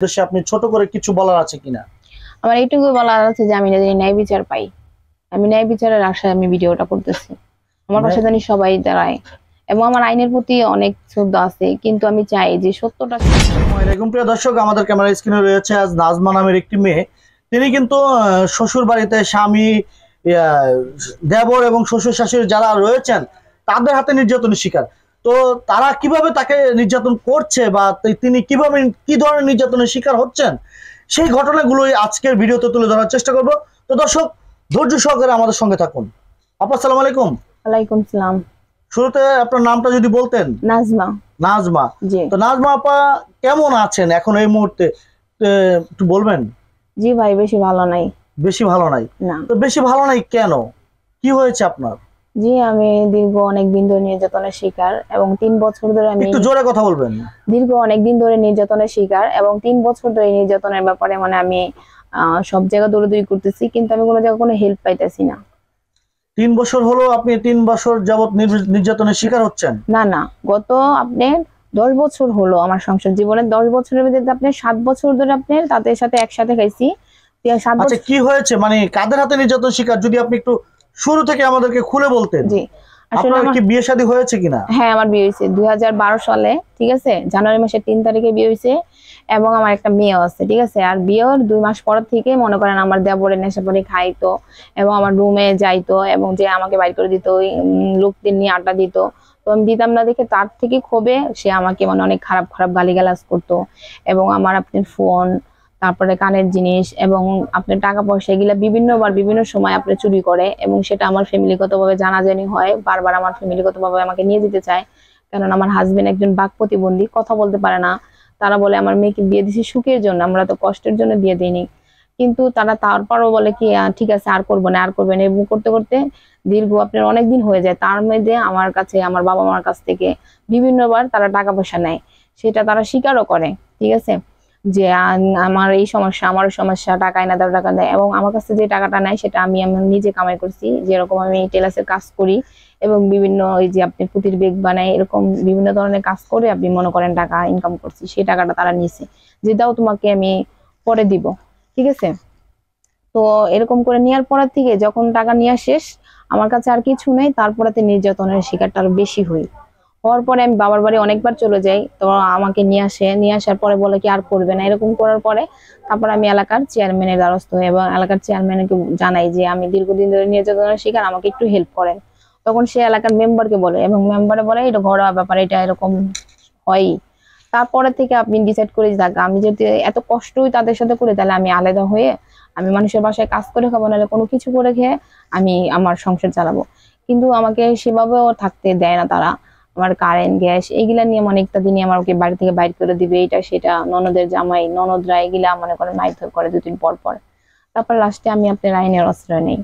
উদ্দেশ্যে আপনি ছোট করে কিছু বলার আছে কিনা? আমার এইটুকু বলার আছে যে আমি যদি ন্যায় বিচার পাই, আমি ন্যায় বিচারের আশায় আমি ভিডিওটা করতেছি। আমার পাশে জানি সবাই দাঁড়ায় এবং আমার আইনের প্রতি অনেক শ্রদ্ধা আছে, কিন্তু আমি চাই যে সত্যটা। এরকম প্রিয় দর্শক, আমাদের ক্যামেরা স্ক্রিনে রয়েছে আজ নাজমা নামের একটি মেয়ে। তিনি কিন্তু শ্বশুর বাড়িতে স্বামী, দেবর এবং শ্বশুর শাশুড়ি যারা রয়েছেন তাদের হাতে নির্যাতনের শিকার। তো তারা কিভাবে তাকে নির্যাতন করছে বা তিনি কিভাবে কি ধরনের নির্যাতনের শিকার হচ্ছেন সেই ঘটনাগুলোই আজকের ভিডিওতে তুলে ধরার চেষ্টা করব। তো দর্শক ধৈর্য সহকারে আমাদের সঙ্গে থাকুন। আপা আসসালামু আলাইকুম। ওয়ালাইকুম সালাম। শুরুতে আপনার নামটা যদি বলতেন। নাজমা। নাজমা। জি। তো নাজমা আপা কেমন আছেন এখন এই মুহূর্তে, একটু বলবেন? জি ভাই, বেশি ভালো নাই। বেশি ভালো নাই? না। তো বেশি ভালো নাই কেন, কি হয়েছে আপনার? জি, আমি দীর্ঘ অনেক দিন ধরে নির্যাতনের শিকার এবং 3 বছর ধরে আমি একটু জোরে কথা বলবেন। দীর্ঘ অনেক দিন ধরে নির্যাতনের শিকার এবং 3 বছর ধরে নির্যাতনের ব্যাপারে আমি সব জায়গা দৌড়াদৌড়ি করতেছি, কিন্তু আমি কোনো জায়গায় কোনো হেল্প পাইতেছি না। 3 বছর হলো আপনি 3 বছর যাবত নির্যাতনের শিকার হচ্ছেন? না না, গত আপনি 10 বছর হলো আমার সংসার জীবনের। 10 বছরের মধ্যে আপনি 7 বছর ধরে আপনি তাদের সাথে একসাথে খাইছি। আচ্ছা, কি হয়েছে, মানে কাদের হাতে নির্যাতন শিকার, যদি আপনি একটু শুরু থেকে আমাদেরকে খুলে বলতেন। জি, আসলে আপনার কি বিয়ে শাদী হয়েছে কিনা? হ্যাঁ, আমার বিয়ে হয়েছে 2012 সালে, ঠিক আছে, জানুয়ারি মাসের 3 তারিখে বিয়ে হয়েছে এবং আমার একটা মেয়েও আছে, ঠিক আছে। আর বিয়ের 2 মাস পর থেকে মনে করেন আমার দেবরের নেশাপানি খাইতো এবং আমার রুমে যাইতো এবং যে আমাকে বাইর করে দিত, ওই লোকদের নিয়ে আড্ডা দিত। তো আমি দিতাম না দেখে তার থেকে ক্ষোভে সে আমাকে অনেক খারাপ খারাপ গালিগালাজ করতো এবং আমার আপনার ফোন, তারপরে কানের জিনিস এবং আপনার টাকা পয়সা এগুলা বিভিন্নবার বিভিন্ন সময় আপনি চুরি করে এবং সেটা আমার ফ্যামিলিগতভাবে জানাজানি হয়। বারবার আমার ফ্যামিলিগতভাবে আমাকে নিয়ে যেতে চায়, কারণ আমার হাজবেন্ড একজন বাক প্রতিবন্ধী, কথা বলতে পারে না। তারা বলে আমার মেয়েকে বিয়ে দিছি সুখের জন্য, আমরা তো কষ্টের জন্য বিয়ে দিইনি। কিন্তু তারা তারপরও বলে কি ঠিক আছে, আর করবো না, আর করবে না, এবং করতে করতে দীর্ঘ আপনার অনেকদিন হয়ে যায়। তার মধ্যে আমার কাছে, আমার বাবা মার কাছ থেকে বিভিন্নবার তারা টাকা পয়সা নেয়, সেটা তারা স্বীকারও করে, ঠিক আছে, যে আমার এই সমস্যা, আমার সমস্যা, টাকা এনে দাও, টাকা দেয়। এবং আমার কাছে যে টাকাটা নেয় সেটা আমি নিজে কামাই করছি, যেরকম আমি টেলার্সের কাজ করি এবং বিভিন্ন ওই যে আপনি পুঁতির বেগ বানাই, এরকম বিভিন্ন ধরনের কাজ করে আপনি মনে করেন টাকা ইনকাম করছি। সেই টাকাটা তারা নিছে, যে দাও তোমাকে আমি পরে দিব, ঠিক আছে। তো এরকম করে নেওয়ার পর থেকে যখন টাকা নেওয়া শেষ, আমার কাছে আর কিছু নেই, তারপরে নির্যাতনের শিকারটা আরো বেশি হই। হওয়ার পরে আমি বাবার বাড়ি অনেকবার চলে যাই, তো আমাকে নিয়ে আসে, নিয়ে আসার পরে বলে কি আর করবে না। এরকম করার পরে তারপর আমি এলাকার চেয়ারম্যানের দ্বারস্থ হই এবং এলাকার চেয়ারম্যানকে জানাই যে আমি দীর্ঘদিন ধরে নির্যাতনের শিকার, আমাকে একটু হেল্প করেন। তখন সে এলাকার মেম্বারকে বলে এবং মেম্বারে বলে এটা ঘরোয়া ব্যাপার, এটা এরকম হয়। তারপরে থেকে আপনি ডিসাইড করে থাকা, আমি যদি এত কষ্টই তাদের সাথে করি, তাহলে আমি আলাদা হয়ে আমি মানুষের বাসায় কাজ করে খাবো, নাহলে কোনো কিছু করে খেয়ে আমি আমার সংসার চালাবো। কিন্তু আমাকে সেভাবেও থাকতে দেয় না তারা। আমার কারেন্ট, গ্যাস এইগুলা নিয়ে অনেকটা দিনই আমাকে বাড়ি থেকে বাইর করে দিবে, এটা সেটা, ননদের জামাই ননদরা এগুলা মনে করেন মারধর করে 2 দিন পর পর। তারপর লাস্টে আমি আপনার আইনের আশ্রয় নেই।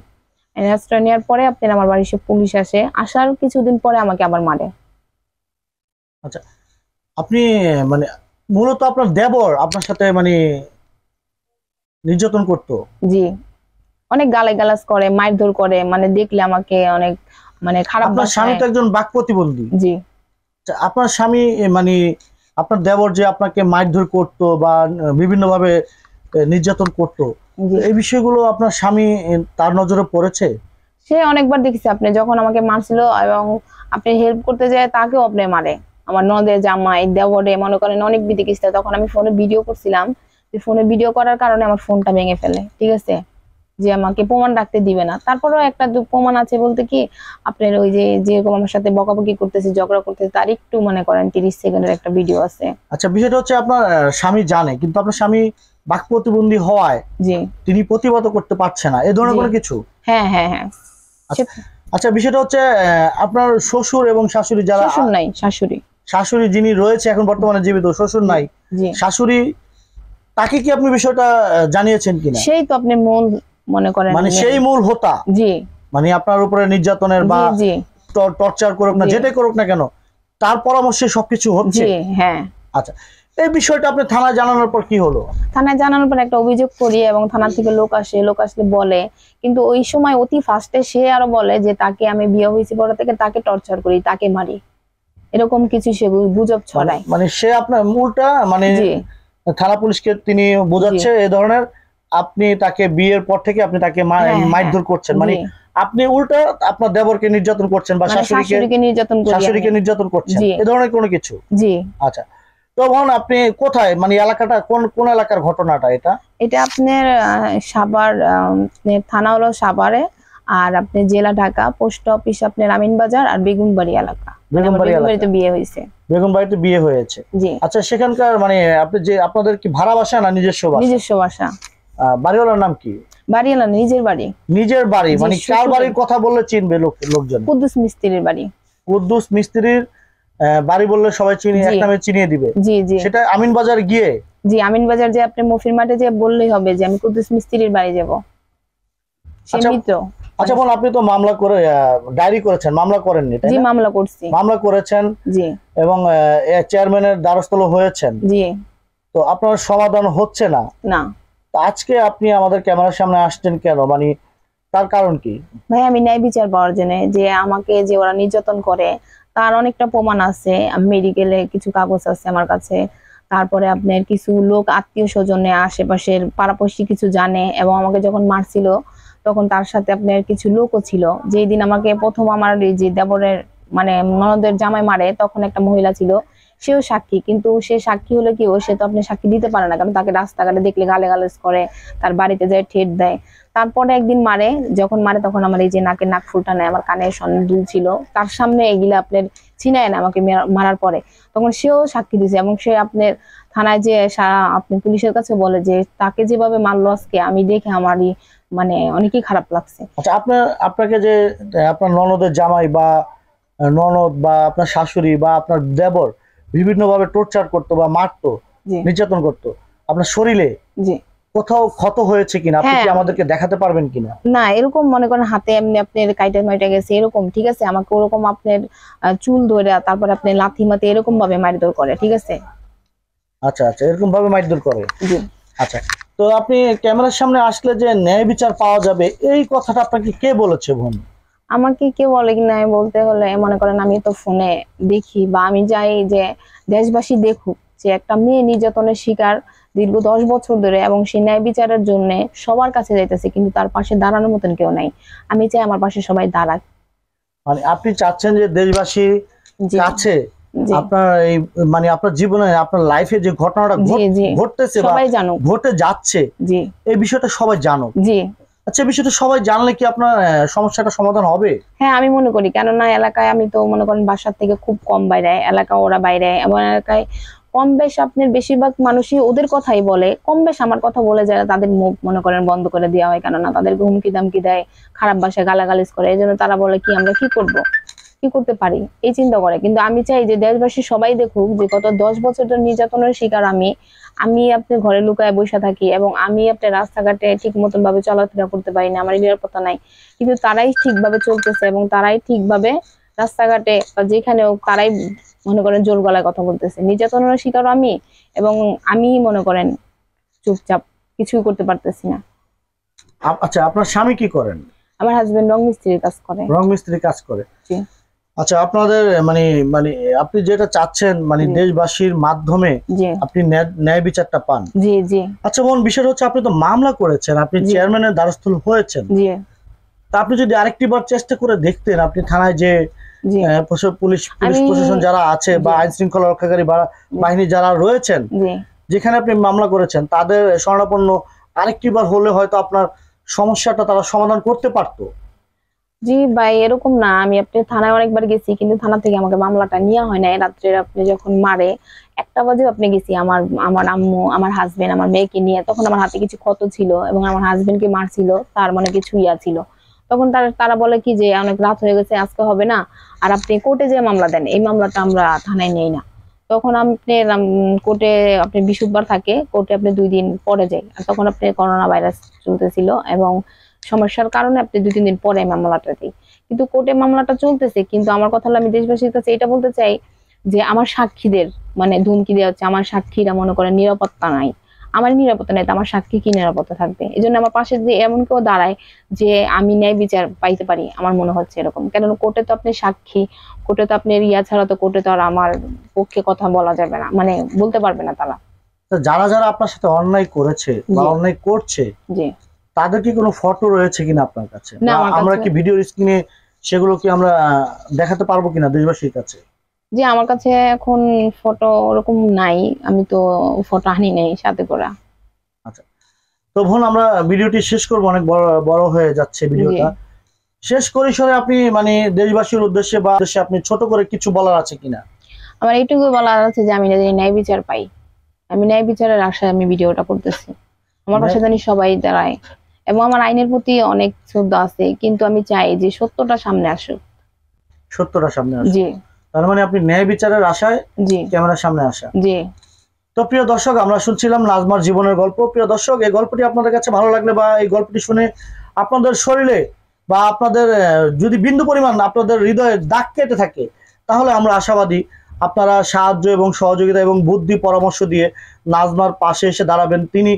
আইনের আশ্রয় নেওয়ার পরে আপনার আমার বাড়ির সব পুলিশ আসে, আসার কিছুদিন পরে আমাকে আবার মারে। আচ্ছা, আপনি মানে মূলত আপনার দেবর আপনার সাথে মানে নির্যাতন করতো? জি, অনেক গালাগালাজ করে, মারধর করে, দেখলে আমাকে অনেক খারাপ। আপনার স্বামী তো একজন বাক প্রতিবন্ধী। জি। আপনার স্বামী মানে আপনার দেবর যে আপনাকে মারধর করতো বা বিভিন্ন ভাবে নির্যাতন করতো, এই বিষয়গুলো আপনার স্বামী তার নজরে পড়েছে? সে অনেকবার দেখেছে, আপনি যখন আমাকে মারছিল এবং আপনি হেল্প করতে যায় তাকেও আপনি মারে। আমার নদে জামাই দেবরে মনে করেন অনেক বিধি কিস্তা, তখন আমি ফোনে ভিডিও করছিলাম, ফোনে ভিডিও করার কারণে আমার ফোনটা ভেঙে ফেলে, ঠিক আছে, যে আমাকে প্রমাণ রাখতে দিবে না। তারপরেও একটা প্রমাণ আছে বলতে কি, আপনার ওই যে যেরকম আমার সাথে বকাবকি করতেছে, ঝগড়া করতেছে, তার একটু মনে করেন 30 সেকেন্ডের একটা ভিডিও আছে। আচ্ছা, বিষয়টা হচ্ছে আপনার স্বামী জানে, কিন্তু আপনার স্বামী বাক প্রতিবন্ধী হওয়ায় জি তিনি প্রতিবাদ করতে পারছে না, এই ধরনের কোনো কিছু? হ্যাঁ হ্যাঁ হ্যাঁ। আচ্ছা, বিষয়টা হচ্ছে আপনার শ্বশুর এবং শাশুড়ি যারা, শ্বশুর নাই, শাশুড়ি। শাশুড়ি যিনি রয়েছে এখন বর্তমানে জীবিত, শ্বশুর নাই, শাশুড়ি, তাকে কি আপনি বিষয়টা জানিয়েছেন কিনা? সেই তো আপনি মূল মনে করেন, মানে সেই মূল হোতা, জি, মানে আপনার উপরে নির্যাতনের বা টর্চার করুক না, যেটাই করুক না কেন, তার পরামর্শে সবকিছু হচ্ছে? হ্যাঁ। আচ্ছা, এই বিষয়টা আপনি থানায় জানানোর পর কি হলো? থানায় জানানোর পর একটা অভিযোগ করি এবং থানা থেকে লোক আসে, লোক আসলে বলে, কিন্তু ওই সময় অতি ফার্স্টে সে আরো বলে যে তাকে আমি বিয়ে হয়েছি বড় থেকে তাকে টর্চার করি, তাকে মারি, এরকম কিছু সে গুজব ছড়ায়। মানে সে আপনার মূলটা মানে থানা পুলিশকে তিনি বোঝাচ্ছে এই ধরনের, আপনি তাকে বিয়ের পর থেকে আপনি তাকে মারধর করছেন, মানে আপনি উল্টা আপনার দেবরকে নির্যাতন করছেন বা শাশুড়িকে নির্যাতন করছেন, এই ধরনের কোনো কিছু। জি। আচ্ছা, তখন আপনি কোথায়, মানে এলাকাটা কোন এলাকার ঘটনাটা এটা? এটা আপনার সাভার, থানা হলো সাভারে, আর আপনি জেলা ঢাকা, পোস্ট অফিস আপনার আমিনবাজার আর বেগুনবাড়ি এলাকা। বেগুনবাড়িতে বিয়ে হয়েছে। বেগুনবাড়িতে বিয়ে হয়েছে, জি। আচ্ছা, সেখানকার মানে আপনি যে আপনাদের কি ভাড়া বাসা না নিজস্ব বাসা? নিজস্ব বাসা। বাড়িওয়ালার নাম কি? বাড়িওয়ালা নিজের বাড়ি। নিজের বাড়ি, মানে কার বাড়ির কথা বললে চিনবে লোকজন? কুদ্দুস মিস্ত্রির বাড়ি। কুদ্দুস মিস্ত্রির বাড়ি বললে সবাই এক নামে চিনিয়ে দিবে। জি জি। সেটা আমিনবাজার গিয়ে? জি, আমিনবাজার যে আপনি মফির মাঠে যে বললেই হবে যে আমি কুদ্দুস মিস্ত্রির বাড়ি যাব। আচ্ছা বোন, আপনি তো মামলা করে ডায়েরি করেছেন, মামলা করেননি তাই না? জি, মামলা করছি। মামলা করেছেন, জি, এবং চেয়ারম্যানের দ্বারস্থ হয়েছেন, জি। তো আপনার সমাধান হচ্ছে না? না। তো আজকে আপনি আমাদের ক্যামেরার সামনে আসছেন কেন, মানে তার কারণ কি? ভাই, আমি ন্যায় বিচার পাওয়ার জন্য, যে আমাকে যে ওরা নির্যাতন করে তার অনেকটা প্রমাণ আছে, মেডিকেলে কিছু কাগজ আছে আমার কাছে। তারপরে আপনার কিছু লোক আত্মীয় স্বজনে আশেপাশের পাড়াপড়শি কিছু জানে, এবং আমাকে যখন মারছিল তখন তার সাথে আপনার কিছু লোকও ছিল। যেই দিন আমাকে প্রথম আমার যে দেবরের মানে ননদের জামাই মারে, তখন একটা মহিলা ছিল, সেও সাক্ষী। কিন্তু সে সাক্ষী হলো কি, সে তো আপনি সাক্ষী দিতে পারে না, কারণ তাকে রাস্তাঘাটে দেখলে গালাগালাজ করে, তার বাড়িতে যায় ঠেট দেয়। তারপরে একদিন মারে, যখন মারে তখন আমার এই যে নাকের নাক ফুলটা নেয়, আমার কানে দুল ছিল, তার সামনে এগুলা আপনার ছিনায় না আমাকে মারার পরে, তখন সেও সাক্ষী দিছে। এবং সে আপনার থানায় যে আপনি পুলিশের কাছে বলে যে তাকে যেভাবে মারলো আজকে, আমি দেখে আমারই মানে অনেকই খারাপ লাগছে। আচ্ছা, আপনাকে যে আপনার ননদের জামাই বা ননদ বা আপনার শাশুড়ি বা আপনার দেবর বিভিন্ন ভাবে টর্চার করতো বা মারতো, নির্যাতন করতো আপনার শরীরে, জি, কোথাও ক্ষত হয়েছে কিনা আপনি কি আমাদেরকে দেখাতে পারবেন কিনা? না, এরকম মনে করেন হাতে এমনি আপনার কাইটা মাইটা গেছে এরকম, ঠিক আছে, আমাকে ওরকম আপনার চুল ধরে তারপরে আপনি লাথি মাতে এরকম ভাবে মারধর করে, ঠিক আছে। আচ্ছা আচ্ছা, এরকম ভাবে মারধর করে, জি। আচ্ছা, তো আপনি ক্যামেরার সামনে আসলে যে ন্যায় বিচার পাওয়া যাবে, এই কথাটা আপনাকে কে বলেছে বোন? আমাকে কে বলে কিনা বলতে হলে মনে করেন আমি তো ফোনে দেখি, বা আমি যাই যে দেশবাসী দেখুক যে একটা মেয়ে নির্যাতনের শিকার দীর্ঘ 10 বছর ধরে, এবং সে ন্যায় বিচারের জন্য সবার কাছে যাইতেছে, কিন্তু তার পাশে দাঁড়ানোর মতন কেউ নাই। আমি চাই আমার পাশে সবাই দাঁড়াক। মানে আপনি চাচ্ছেন যে দেশবাসী কাছে আপনার এই মানে আপনার জীবনে আপনার লাইফে যে ঘটনাটা ঘটতেছে বা ঘটে যাচ্ছে, জি, এই বিষয়টা সবাই জানুক, জি। আচ্ছা, বিষয়টা সবাই জানলে কি আপনার সমস্যাটা সমাধান হবে? হ্যাঁ, আমি মনে করি, কেননা এলাকায় আমি তো মনে করেন বাসার থেকে খুব কম বাইরে, এলাকা ওরা বাইরে, এবং এলাকায় কম বেশ আপনার বেশিরভাগ মানুষই ওদের কথাই বলে, কম বেশ আমার কথা বলে যায়, তাদের মুখ মনে করেন বন্ধ করে দেওয়া হয়, কেননা তাদেরকে হুমকি দামকি দেয়, খারাপ ভাষায় গালাগালিজ করে, এই জন্য তারা বলে কি আমরা কি করব, কি করতে পারি, এই চিন্তা করে। কিন্তু আমি চাই যে দেশবাসী সবাই দেখুক যে গত 10 বছর ধরে নির্যাতনের শিকার আমি আপনার ঘরে লুকায় বসে থাকি, এবং আমি আপনার রাস্তাঘাটে ঠিক মতন ভাবে চলাফেরা করতে পারি না, আমার নিরাপত্তা নাই, কিন্তু তারাই ঠিকভাবে চলতেছে, এবং তারাই ঠিকভাবে রাস্তাঘাটে বা যেখানেও তারাই মনে করেন জোর গলায় কথা বলতেছে। নির্যাতনের শিকার আমি, এবং আমি মনে করেন চুপচাপ কিছুই করতে পারতেছি না। আচ্ছা, আপনার স্বামী কি করেন? আমার হাজবেন্ড রং মিস্ত্রির কাজ করে। রং মিস্ত্রির কাজ করে, জি। আচ্ছা, আপনাদের মানে মানে আপনি যেটা চাচ্ছেন মানে দেশবাসীর মাধ্যমে আপনি ন্যায় বিচারটা পান, জি জি। আচ্ছা বোন, বিষয় হচ্ছে আপনি তো মামলা করেছেন, আপনি চেয়ারম্যানের দ্বারস্থ হয়েছেন, জি। তা আপনি যদি আরেকটি বার চেষ্টা করে দেখতেন, আপনি থানায় যে পুলিশ প্রশাসন যারা আছে বা আইন শৃঙ্খলা রক্ষাকারী বাহিনী যারা রয়েছেন, যেখানে আপনি মামলা করেছেন, তাদের শরণাপন্ন আরেকটি বার হলে হয়তো আপনার সমস্যাটা তারা সমাধান করতে পারতো। জি ভাই, এরকম না, আমি আপনি থানায় অনেকবার গেছি, কিন্তু থানা থেকে আমাকে মামলাটা নেওয়া হয় নাই। রাত্রে আপনি যখন মারে 1টা বাজে আপনি গেছি, আমার আম্মু, আমার হাজবেন্ড, আমার মেয়েকে নিয়ে, তখন আমার হাতে কিছু ক্ষত ছিল, এবং আমার হাজবেন্ডকে মারছিল, তার মানে কিছু ইয়া ছিল। তখন তারা বলে কি যে অনেক রাত হয়ে গেছে, আজকে হবে না, আর আপনি কোর্টে যে মামলা দেন, এই মামলাটা আমরা থানায় নেই না। তখন আপনি কোর্টে আপনি বৃহস্পতিবার থাকে, কোর্টে আপনি 2 দিন পরে যাই, আর তখন আপনি করোনা ভাইরাস চলতেছিল, এবং সমস্যার কারণে আপনি 2-3 দিন পরে মামলাটা দিই। কিন্তু কোর্টে মামলাটা চলতেছে, কিন্তু আমার কথা হলো আমি দেশবাসীর কাছে এটা বলতে চাই যে আমার সাক্ষীদের মানে ধমকি দেওয়া হচ্ছে, আমার সাক্ষীরা মনে করেন নিরাপত্তা নাই, আমার নিরাপত্তা নেই, আমার সাক্ষী কি নিরাপত্তা থাকবে? এই জন্য আমার পাশে যে এমন কেউ দাঁড়ায় যে আমি ন্যায় বিচার পাইতে পারি, আমার মনে হচ্ছে এরকম। কেননা কোর্টে তো আপনি সাক্ষী, কোর্টে তো আপনার ইয়া ছাড়া তো কোর্টে তো আর আমার পক্ষে কথা বলা যাবে না, মানে বলতে পারবে না তারা। তো যারা যারা আপনার সাথে অন্যায় করেছে বা জি। অন্যায় করছে জি তাদের কি কোনো ফটো রয়েছে কিনা আপনার কাছে, না, বা আমার আমরা কাছে কি ভিডিওর স্ক্রিনে সেগুলো কি আমরা দেখাতে পারবো কিনা দেশবাসীর কাছে? জি আমার কাছে এখন ফটো ওরকম নাই, আমি তো ফটো আনি নাই সাথে করে। আচ্ছা, তো বোন আমরা ভিডিওটি শেষ করবো, অনেক বড় বড় হয়ে যাচ্ছে জি ভিডিওটা। শেষ পরিসরে আপনি মানে দেশবাসীর উদ্দেশ্যে বা উদ্দেশ্যে আপনি ছোট করে কিছু বলার আছে কিনা? আমার এইটুকু বলার আছে যে আমি যদি ন্যায় বিচার পাই, আমি ন্যায় বিচারের আশায় আমি ভিডিওটা করতেছি। আমার পাশে জানি সবাই দাঁড়ায়, এবং আমার আইনের প্রতি অনেক শ্রদ্ধা আছে, কিন্তু আমি চাই যে সত্যটা সামনে আসুক। সত্যটা সামনে আসে, জি তার মানে আপনি ন্যায় বিচারের আশায় জি ক্যামেরার সামনে আসা। জি তো প্রিয় দর্শক, আমরা শুনছিলাম নাজমার জীবনের গল্প। প্রিয় দর্শক, এই গল্পটি আপনাদের কাছে ভালো লাগলে বা এই গল্পটি শুনে আপনাদের শরীরে বা আপনাদের যদি বিন্দু পরিমাণ আপনাদের হৃদয়ে দাগ কেটে থাকে, তাহলে আমরা আশাবাদী আপনারা সাহায্য এবং সহযোগিতা এবং বুদ্ধি পরামর্শ দিয়ে নাজমার পাশে এসে দাঁড়াবেন। তিনি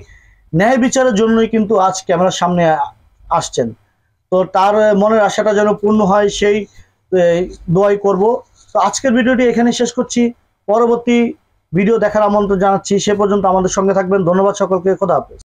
ন্যায় বিচারের জন্যই কিন্তু আজ ক্যামেরার সামনে আসছেন। তো তার মনের আশাটা যেন পূর্ণ হয় সেই দোয়াই করব। তো আজকের ভিডিওটি এখানে শেষ করছি, পরবর্তী ভিডিও দেখার আমন্ত্রণ জানাচ্ছি। সে পর্যন্ত আমাদের সঙ্গে থাকবেন। ধন্যবাদ সকলকে, খোদা হাফেজ।